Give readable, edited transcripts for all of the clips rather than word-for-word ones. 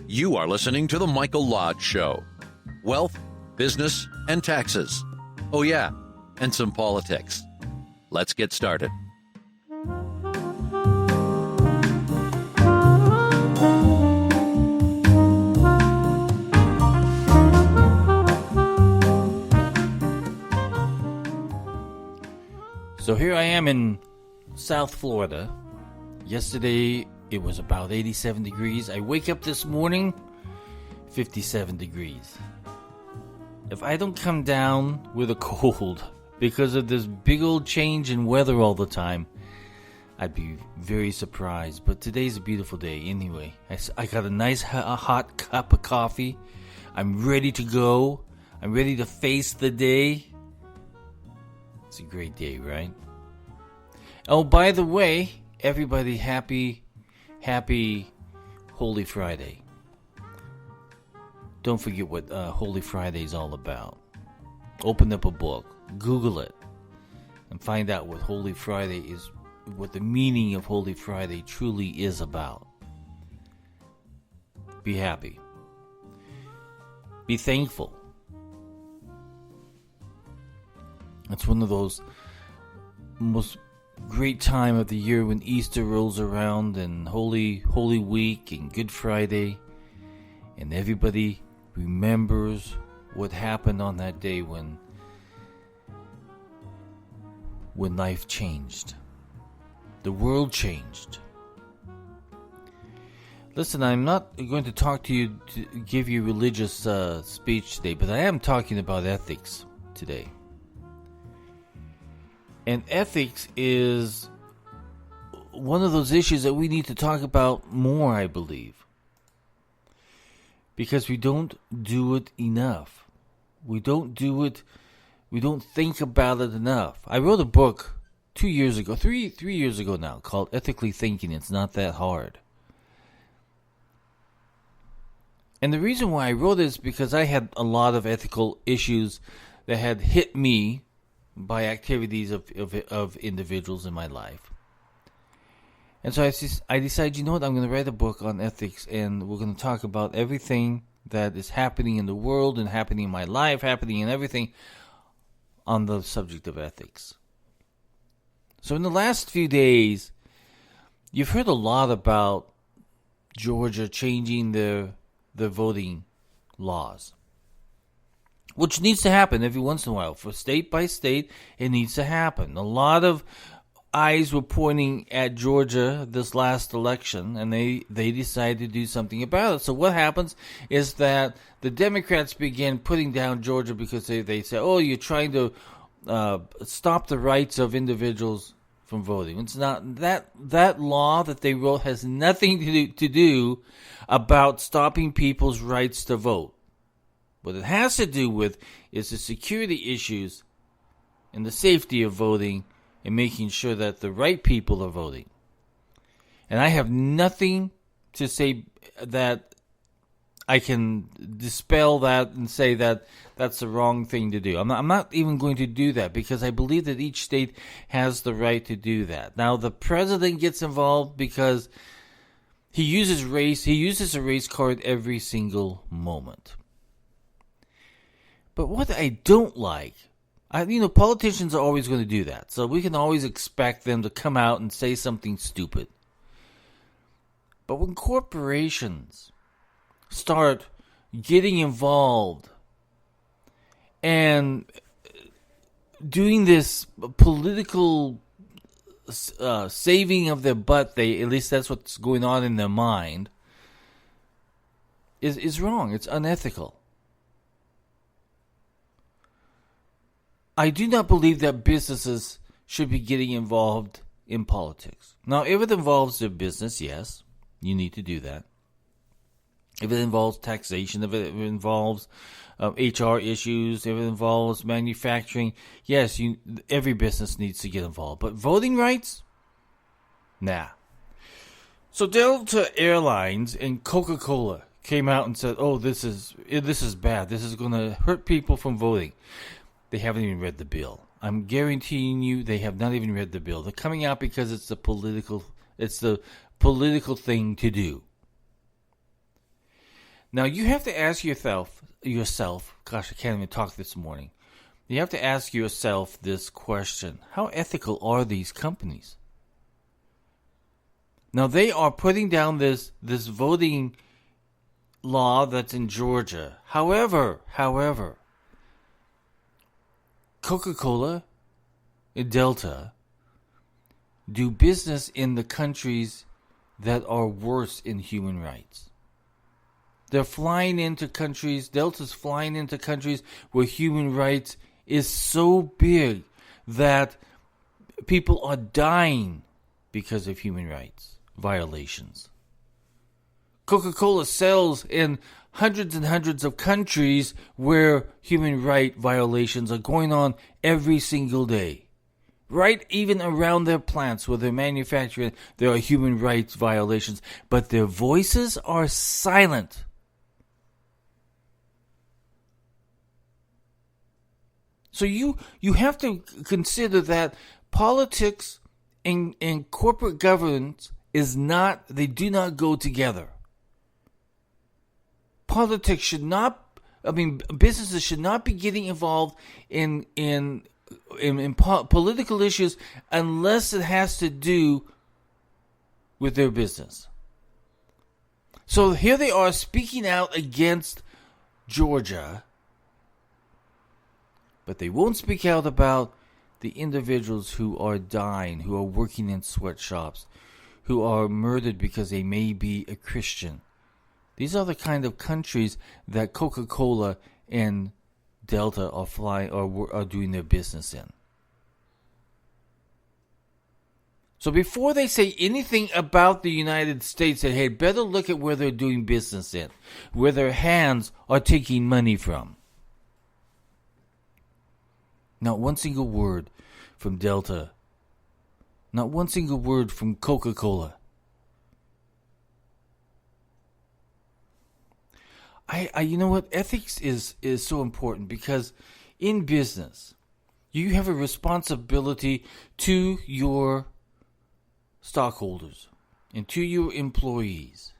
You are listening to The Michael Lodge Show. Wealth, business, and taxes. Oh yeah, and some politics. Let's get started. So here I am in South Florida. Yesterday it was about 87 degrees. I wake up this morning, 57 degrees. If I don't come down with a cold because of this big old change in weather all the time, I'd be very surprised. But today's a beautiful day anyway. I got a nice hot cup of coffee. I'm ready to go. I'm ready to face the day. It's a great day, right? Oh, by the way, everybody happy Holy Friday. Don't forget what Holy Friday is all about. Open up a book, Google it, and find out what Holy Friday is, what the meaning of Holy Friday truly is about. Be happy. Be thankful. It's one of those most great time of the year when Easter rolls around and Holy Week and Good Friday, and everybody remembers what happened on that day when life changed. The world changed. Listen, I'm not going to talk to you to give you religious speech today, but I am talking about ethics today. And ethics is one of those issues that we need to talk about more, I believe. Because we don't do it enough. We don't think about it enough. I wrote a book 2 years ago, three years ago now, called Ethically Thinking. It's Not That Hard. And the reason why I wrote it is because I had a lot of ethical issues that had hit me by activities of individuals in my life. And so I decided, you know what, I'm going to write a book on ethics, and we're going to talk about everything that is happening in the world and happening in my life, happening in everything on the subject of ethics. So in the last few days, you've heard a lot about Georgia changing their voting laws, which needs to happen every once in a while. For state by state, it needs to happen. A lot of eyes were pointing at Georgia this last election, and they decided to do something about it. So what happens is that the Democrats began putting down Georgia because they say, oh, you're trying to stop the rights of individuals from voting. It's not that law that they wrote has nothing to do about stopping people's rights to vote. What it has to do with is the security issues and the safety of voting and making sure that the right people are voting. And I have nothing to say that I can dispel that and say that that's the wrong thing to do. I'm not even going to do that because I believe that each state has the right to do that. Now, the president gets involved because he uses a race card every single moment. But what I don't like, politicians are always going to do that. So we can always expect them to come out and say something stupid. But when corporations start getting involved and doing this political saving of their butt, at least that's what's going on in their mind, is wrong. It's unethical. I do not believe that businesses should be getting involved in politics. Now, if it involves their business, yes, you need to do that. If it involves taxation, if it involves HR issues, if it involves manufacturing, yes, every business needs to get involved. But voting rights? Nah. So Delta Airlines and Coca Cola came out and said, oh, this is bad. This is going to hurt people from voting. They haven't even read the bill. I'm guaranteeing you they have not even read the bill. They're coming out because it's the political thing to do. Now, you have to ask yourself, gosh, I can't even talk this morning. You have to ask yourself this question. How ethical are these companies? Now, they are putting down this voting law that's in Georgia. However, Coca Cola and Delta do business in the countries that are worse in human rights. They're flying into countries, Delta's flying into countries where human rights is so big that people are dying because of human rights violations. Coca-Cola sells in hundreds and hundreds of countries where human right violations are going on every single day. Right even around their plants where they're manufacturing, there are human rights violations, but their voices are silent. So you have to consider that politics and corporate governance they do not go together. Politics should not, businesses should not be getting involved in political issues unless it has to do with their business. So here they are speaking out against Georgia, but they won't speak out about the individuals who are dying, who are working in sweatshops, who are murdered because they may be a Christian. These are the kind of countries that Coca-Cola and Delta are flying or are doing their business in. So before they say anything about the United States, they hey, better look at where they're doing business in, where their hands are taking money from. Not one single word from Delta. Not one single word from Coca-Cola. You know what? Ethics is so important because in business, you have a responsibility to your stockholders and to your employees.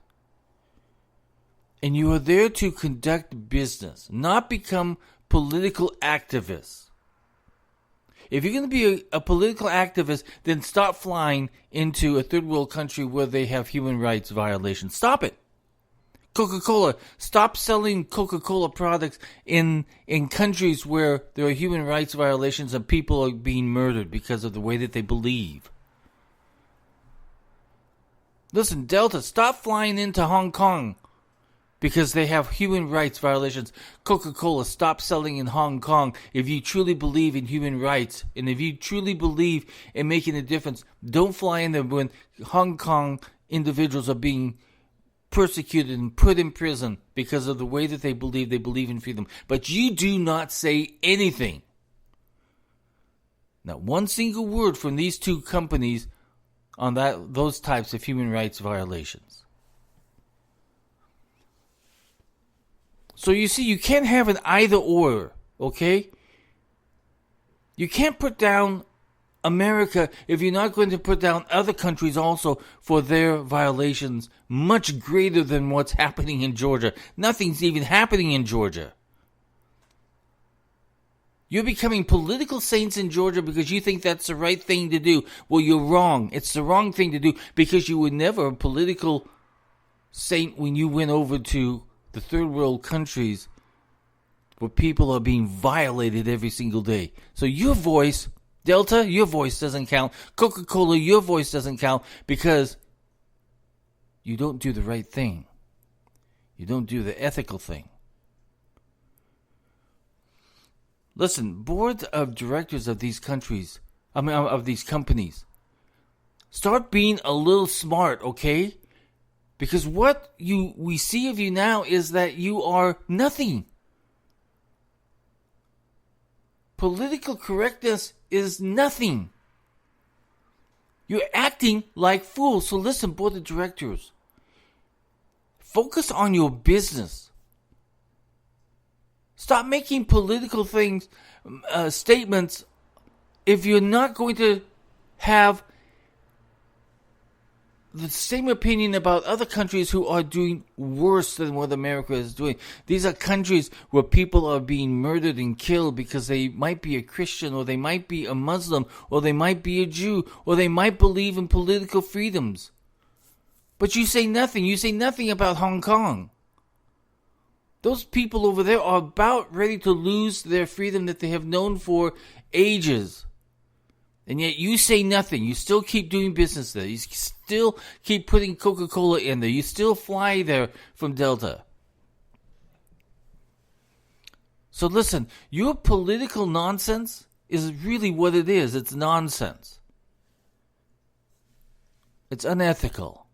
And you are there to conduct business, not become political activists. If you're going to be a political activist, then stop flying into a third world country where they have human rights violations. Stop it. Coca-Cola, stop selling Coca-Cola products in countries where there are human rights violations and people are being murdered because of the way that they believe. Listen, Delta, stop flying into Hong Kong because they have human rights violations. Coca-Cola, stop selling in Hong Kong. If you truly believe in human rights and if you truly believe in making a difference, don't fly in there when Hong Kong individuals are being persecuted and put in prison because of the way that they believe in freedom. But you do not say anything. Not one single word from these two companies on those types of human rights violations. So you see, you can't have an either or, okay? You can't put down America if you're not going to put down other countries also for their violations much greater than what's happening in Georgia. Nothing's even happening in Georgia. You're becoming political saints in Georgia because you think that's the right thing to do. Well, you're wrong. It's the wrong thing to do because you were never a political saint when you went over to the third world countries where people are being violated every single day. So your voice, Delta, your voice doesn't count. Coca-Cola, your voice doesn't count because you don't do the right thing. You don't do the ethical thing. Listen, boards of directors of these countries, of these companies, start being a little smart, okay? Because what we see of you now is that you are nothing. Political correctness is nothing. You're acting like fools. So listen, board of directors, focus on your business. Stop making political statements if you're not going to have the same opinion about other countries who are doing worse than what America is doing. These are countries where people are being murdered and killed because they might be a Christian, or they might be a Muslim, or they might be a Jew, or they might believe in political freedoms. But you say nothing. You say nothing about Hong Kong. Those people over there are about ready to lose their freedom that they have known for ages. And yet you say nothing. You still keep doing business there. You still keep putting Coca Cola in there. You still fly there from Delta. So listen, your political nonsense is really what it is. It's nonsense. It's unethical.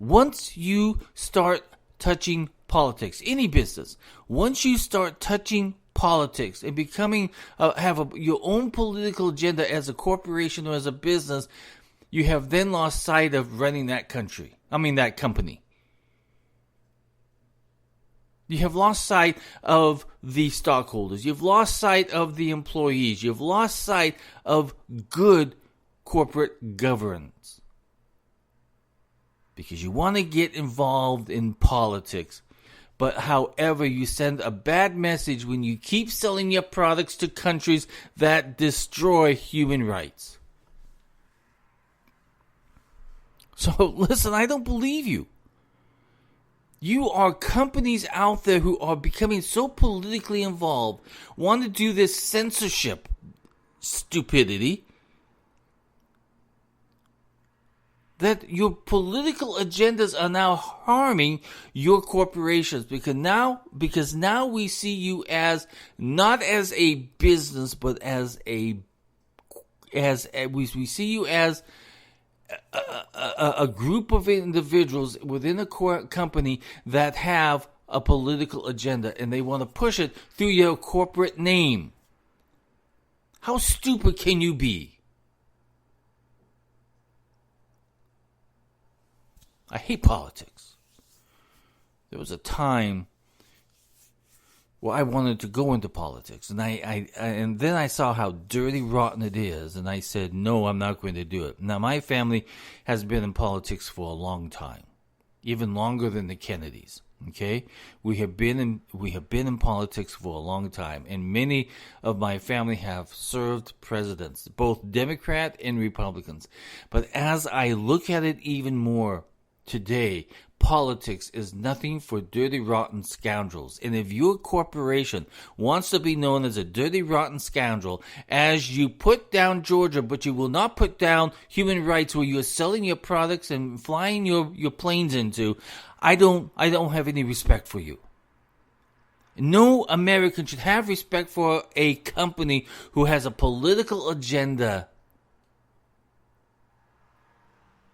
Once you start touching politics, any business, once you start touching politics and becoming your own political agenda as a corporation or as a business, you have then lost sight of running that company. You have lost sight of the stockholders. You've lost sight of the employees. You've lost sight of good corporate governance. Because you want to get involved in politics. But however, you send a bad message when you keep selling your products to countries that destroy human rights. So listen, I don't believe you. You are companies out there who are becoming so politically involved, want to do this censorship stupidity, that your political agendas are now harming your corporations, because now we see you as not as a business, but as we see you as a group of individuals within a company that have a political agenda, and they want to push it through your corporate name. How stupid can you be? I hate politics. There was a time where I wanted to go into politics, and and then I saw how dirty, rotten it is, and I said, no, I'm not going to do it. Now, my family has been in politics for a long time, even longer than the Kennedys. Okay, we have been in politics for a long time, and many of my family have served presidents, both Democrat and Republicans. But as I look at it even more today, politics is nothing for dirty, rotten scoundrels. And if your corporation wants to be known as a dirty, rotten scoundrel, as you put down Georgia, but you will not put down human rights where you are selling your products and flying your planes into, I don't have any respect for you. No American should have respect for a company who has a political agenda.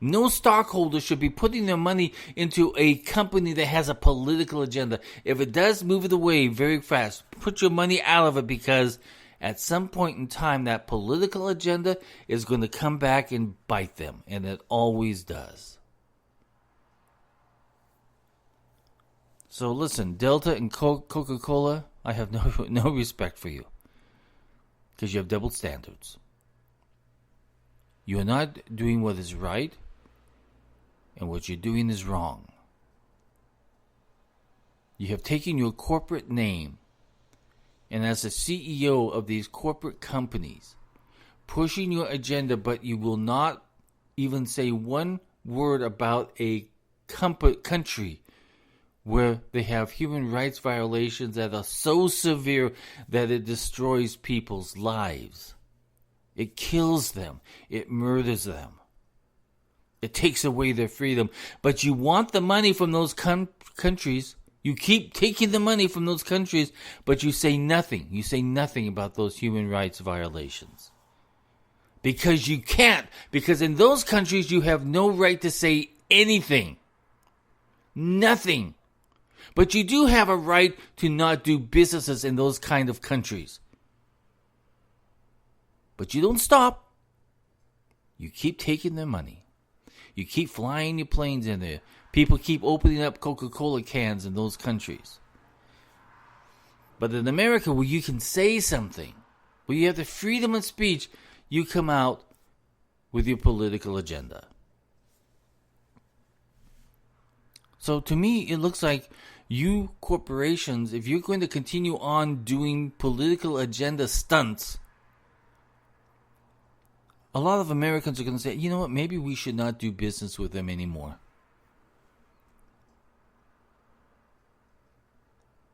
No stockholder should be putting their money into a company that has a political agenda. If it does, move it away very fast. Put your money out of it, because at some point in time, that political agenda is going to come back and bite them. And it always does. So listen, Delta and Coca Cola, I have no respect for you. Because you have double standards. You are not doing what is right. And what you're doing is wrong. You have taken your corporate name, and as the CEO of these corporate companies, pushing your agenda, but you will not even say one word about a country where they have human rights violations that are so severe that it destroys people's lives. It kills them. It murders them. It takes away their freedom. But you want the money from those countries. You keep taking the money from those countries, but you say nothing. You say nothing about those human rights violations. Because you can't. Because in those countries, you have no right to say anything. Nothing. But you do have a right to not do businesses in those kind of countries. But you don't stop. You keep taking their money. You keep flying your planes in there. People keep opening up Coca Cola cans in those countries. But in America, where you can say something, where you have the freedom of speech, you come out with your political agenda. So to me, it looks like you corporations, if you're going to continue on doing political agenda stunts, a lot of Americans are going to say, you know what, maybe we should not do business with them anymore.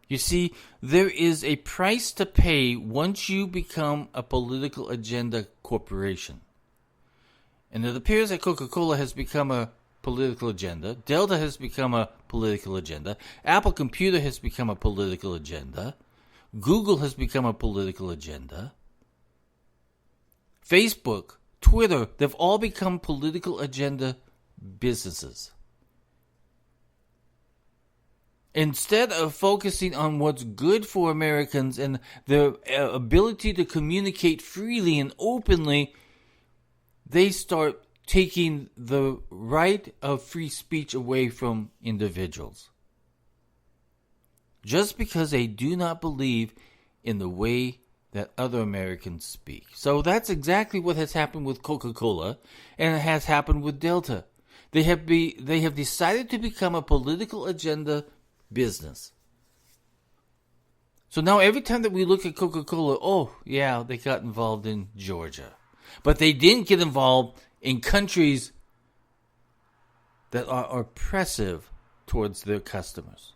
You see, there is a price to pay once you become a political agenda corporation. And it appears that Coca Cola has become a political agenda. Delta has become a political agenda. Apple Computer has become a political agenda. Google has become a political agenda. Facebook, Twitter, they've all become political agenda businesses. Instead of focusing on what's good for Americans and their ability to communicate freely and openly, they start taking the right of free speech away from individuals. Just because they do not believe in the way that other Americans speak. So that's exactly what has happened with Coca Cola, and it has happened with Delta. They have decided to become a political agenda business. So now every time that we look at Coca Cola, oh yeah, they got involved in Georgia. But they didn't get involved in countries that are oppressive towards their customers.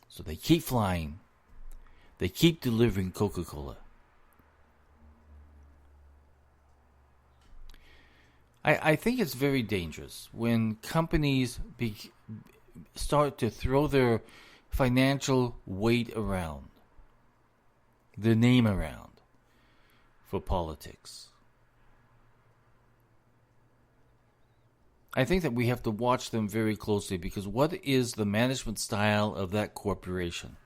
So they keep flying. They keep delivering Coca-Cola. I think it's very dangerous when companies start to throw their financial weight around, their name around, for politics. I think that we have to watch them very closely, because what is the management style of that corporation?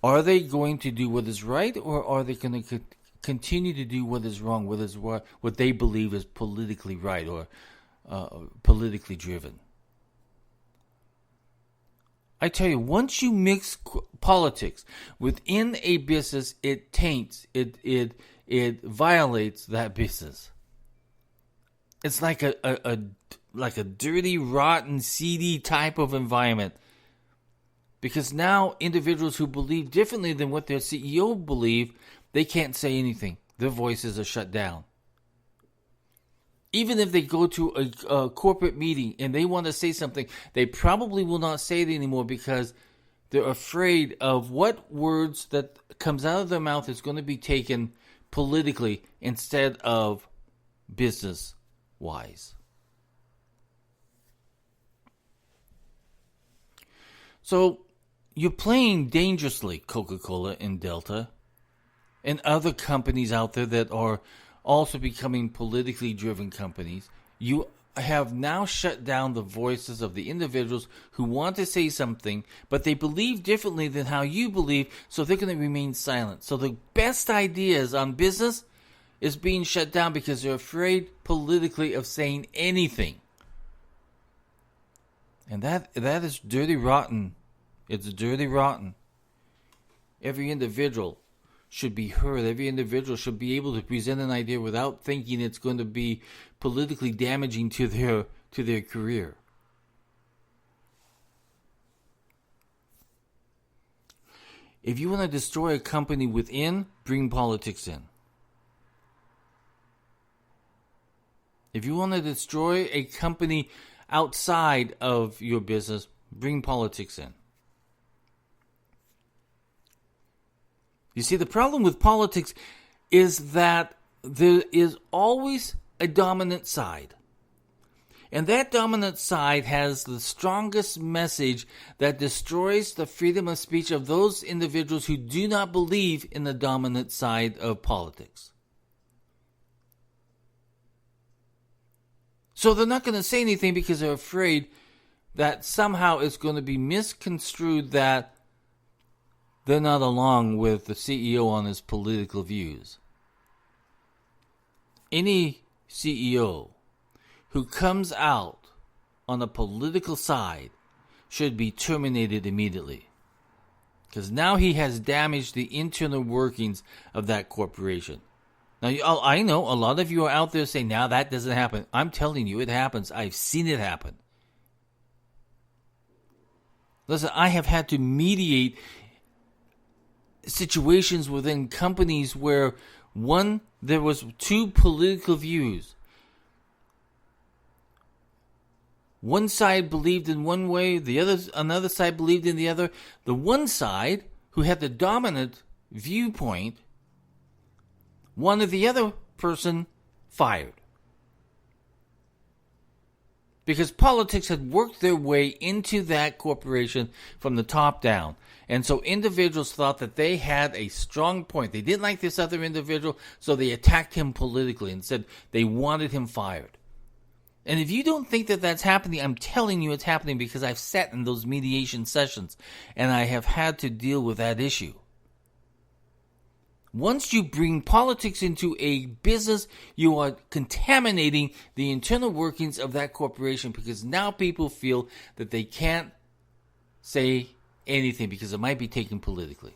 Are they going to do what is right, or are they going to continue to do what is wrong, what they believe is politically right or politically driven? I tell you, once you mix politics within a business, it taints, it violates that business. It's like a dirty, rotten, seedy type of environment. Because now individuals who believe differently than what their CEO believe, they can't say anything. Their voices are shut down. Even if they go to a corporate meeting and they want to say something, they probably will not say it anymore because they're afraid of what words that comes out of their mouth is going to be taken politically instead of business-wise. So you're playing dangerously, Coca-Cola and Delta, and other companies out there that are also becoming politically driven companies. You have now shut down the voices of the individuals who want to say something, but they believe differently than how you believe, so they're going to remain silent. So the best ideas on business is being shut down because they're afraid politically of saying anything. And that is dirty rotten. It's dirty rotten. Every individual should be heard. Every individual should be able to present an idea without thinking it's going to be politically damaging to their career. If you want to destroy a company within, bring politics in. If you want to destroy a company outside of your business, bring politics in. You see, the problem with politics is that there is always a dominant side. And that dominant side has the strongest message that destroys the freedom of speech of those individuals who do not believe in the dominant side of politics. So they're not going to say anything because they're afraid that somehow it's going to be misconstrued that they're not along with the CEO on his political views. Any CEO who comes out on a political side should be terminated immediately. Because now he has damaged the internal workings of that corporation. Now, I know a lot of you are out there saying, now that doesn't happen. I'm telling you, it happens. I've seen it happen. Listen, I have had to mediate situations within companies where there was two political views. One side believed in one way, another side believed in the other. The one side, who had the dominant viewpoint, wanted the other person fired. Because politics had worked their way into that corporation from the top down. And so individuals thought that they had a strong point. They didn't like this other individual, so they attacked him politically and said they wanted him fired. And if you don't think that that's happening, I'm telling you it's happening, because I've sat in those mediation sessions and I have had to deal with that issue. Once you bring politics into a business, you are contaminating the internal workings of that corporation, because now people feel that they can't say anything because it might be taken politically.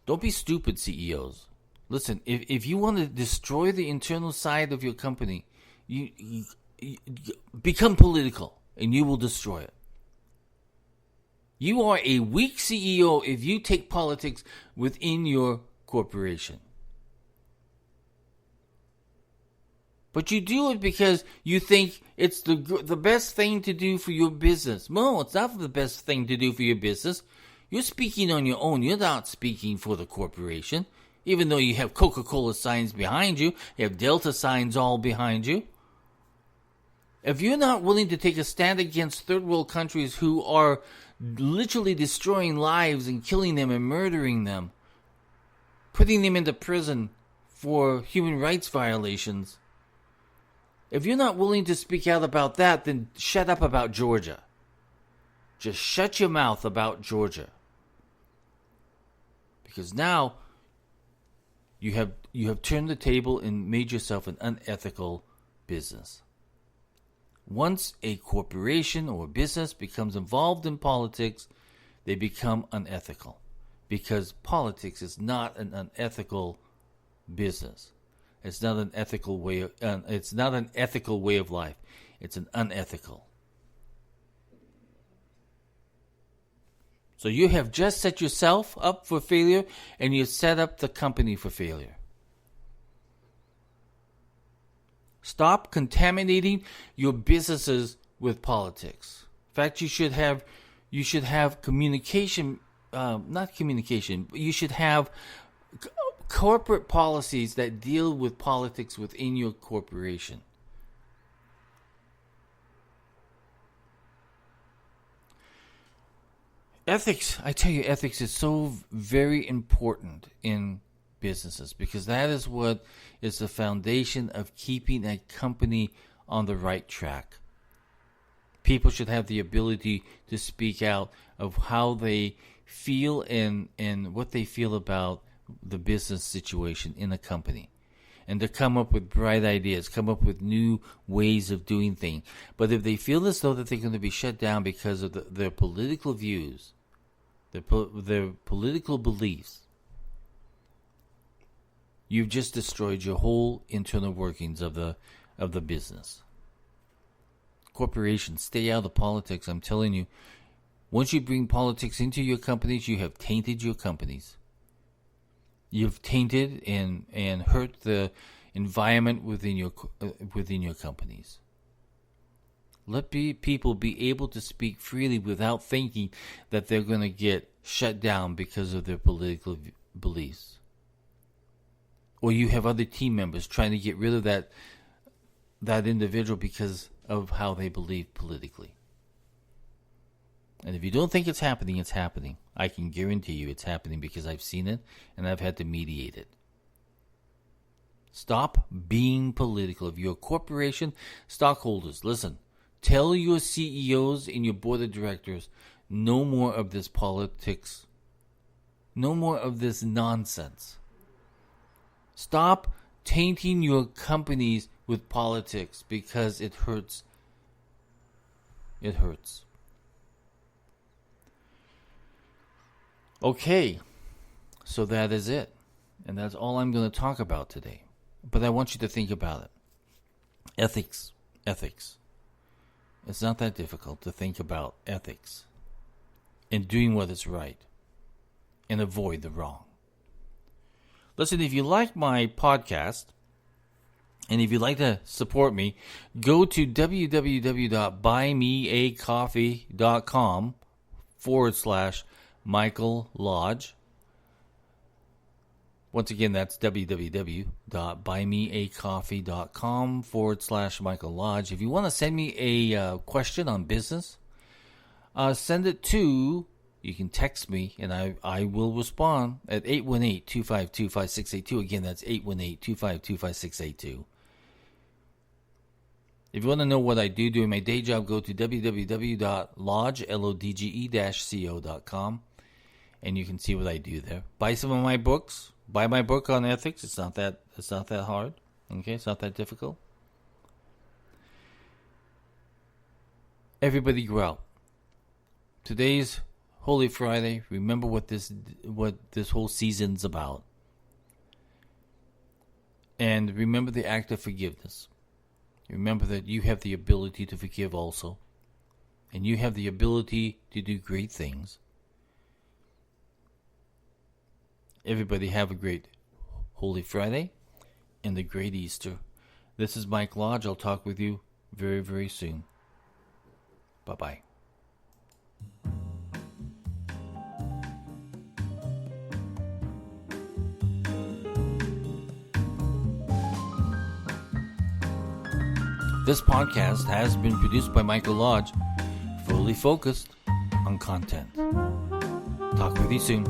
Don't be stupid, CEOs. Listen, if you want to destroy the internal side of your company, you become political and you will destroy it. You are a weak CEO if you take politics within your corporation. But you do it because you think it's the best thing to do for your business. No, it's not the best thing to do for your business. You're speaking on your own. You're not speaking for the corporation. Even though you have Coca Cola signs behind you, you have Delta signs all behind you. If you're not willing to take a stand against third world countries who are literally destroying lives and killing them and murdering them, putting them into prison for human rights violations, if you're not willing to speak out about that, then shut up about Georgia. Just shut your mouth about Georgia. Because now you have turned the table and made yourself an unethical business. Once a corporation or business becomes involved in politics, they become unethical, because politics is not an unethical business. It's not an ethical way. It's not an ethical way of life. It's an unethical. So you have just set yourself up for failure, and you set up the company for failure. Stop contaminating your businesses with politics. In fact, you should have communication, not communication, but you should have corporate policies that deal with politics within your corporation. Ethics, I tell you, ethics is so very important in businesses, because that is what is the foundation of keeping a company on the right track. People should have the ability to speak out of how they feel and what they feel about the business situation in a company, and to come up with bright ideas, come up with new ways of doing things. But if they feel as though that they're going to be shut down because of their political views, their political beliefs, you've just destroyed your whole internal workings of the business. Corporations, stay out of politics. I'm telling you, once you bring politics into your companies, you have tainted your companies. You've tainted and hurt the environment within your companies. Let people be able to speak freely without thinking that they're going to get shut down because of their political beliefs. Or you have other team members trying to get rid of that individual because of how they believe politically. And if you don't think it's happening, it's happening. I can guarantee you it's happening, because I've seen it and I've had to mediate it. Stop being political. If you're a corporation, stockholders, listen. Tell your CEOs and your board of directors, no more of this politics. No more of this nonsense. Stop tainting your companies with politics, because it hurts. It hurts. Okay, so that is it. And that's all I'm going to talk about today. But I want you to think about it. Ethics. It's not that difficult to think about ethics and doing what is right and avoid the wrong. Listen, if you like my podcast and if you'd like to support me, go to www.buymeacoffee.com/Michael Lodge. Once again, that's www.buymeacoffee.com/Michael Lodge. If you want to send me a question on business, send it to, you can text me and I will respond at 818-252-5682. Again, that's 818-252-5682. If you want to know what I do during my day job, go to www.lodge.co.com and you can see what I do there. Buy some of my books. Buy my book on ethics. It's not that hard. Okay, it's not that difficult. Everybody go out. Today's Holy Friday. Remember what this whole season's about. And remember the act of forgiveness. Remember that you have the ability to forgive also. And you have the ability to do great things. Everybody have a great Holy Friday and a great Easter. This is Mike Lodge. I'll talk with you very, very soon. Bye-bye. This podcast has been produced by Michael Lodge, fully focused on content. Talk with you soon.